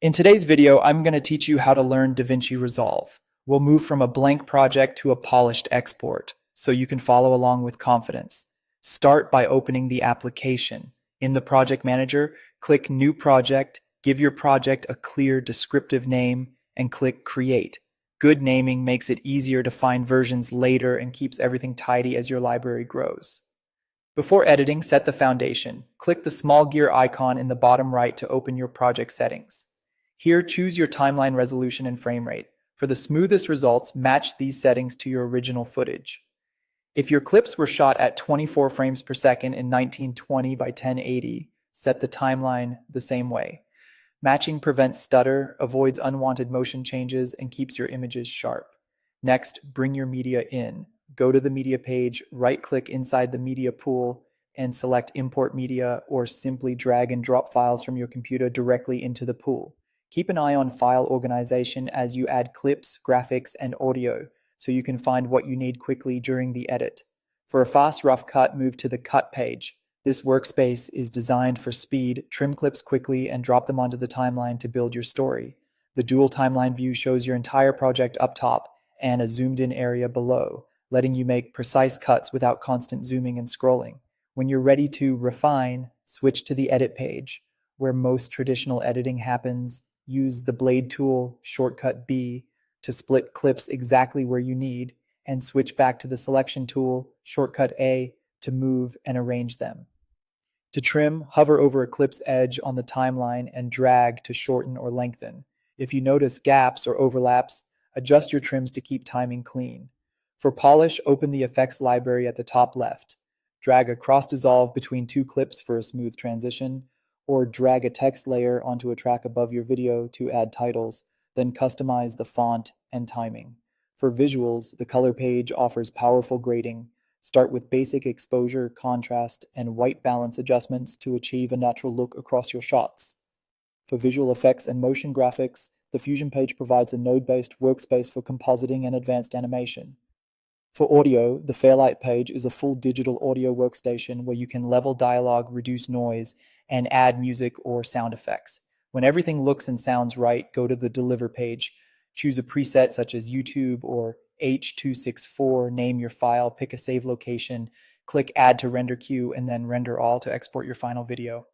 In today's video, I'm going to teach you how to learn DaVinci Resolve. We'll move from a blank project to a polished export, so you can follow along with confidence. Start by opening the application. In the Project Manager, click New Project, give your project a clear, descriptive name, and click Create. Good naming makes it easier to find versions later and keeps everything tidy as your library grows. Before editing, set the foundation. Click the small gear icon in the bottom right to open your project settings. Here, choose your timeline resolution and frame rate. For the smoothest results, match these settings to your original footage. If your clips were shot at 24 frames per second in 1920 by 1080, set the timeline the same way. Matching prevents stutter, avoids unwanted motion changes, and keeps your images sharp. Next, bring your media in. Go to the media page, right-click inside the media pool, and select Import Media, or simply drag and drop files from your computer directly into the pool. Keep an eye on file organization as you add clips, graphics, and audio, so you can find what you need quickly during the edit. For a fast rough cut, move to the Cut page. This workspace is designed for speed. Trim clips quickly and drop them onto the timeline to build your story. The dual timeline view shows your entire project up top and a zoomed-in area below, letting you make precise cuts without constant zooming and scrolling. When you're ready to refine, switch to the Edit page, where most traditional editing happens. Use the Blade tool, shortcut B, to split clips exactly where you need, and switch back to the Selection tool, shortcut A, to move and arrange them. To trim, hover over a clip's edge on the timeline and drag to shorten or lengthen. If you notice gaps or overlaps, adjust your trims to keep timing clean. For polish, open the effects library at the top left. Drag a cross dissolve between two clips for a smooth transition, or drag a text layer onto a track above your video to add titles, then customize the font and timing. For visuals, the color page offers powerful grading. Start with basic exposure, contrast, and white balance adjustments to achieve a natural look across your shots. For visual effects and motion graphics, the Fusion page provides a node-based workspace for compositing and advanced animation. For audio, the Fairlight page is a full digital audio workstation where you can level dialogue, reduce noise, and add music or sound effects. When everything looks and sounds right, go to the Deliver page. Choose a preset such as YouTube or H.264, name your file, pick a save location, click Add to Render Queue, and then Render All to export your final video.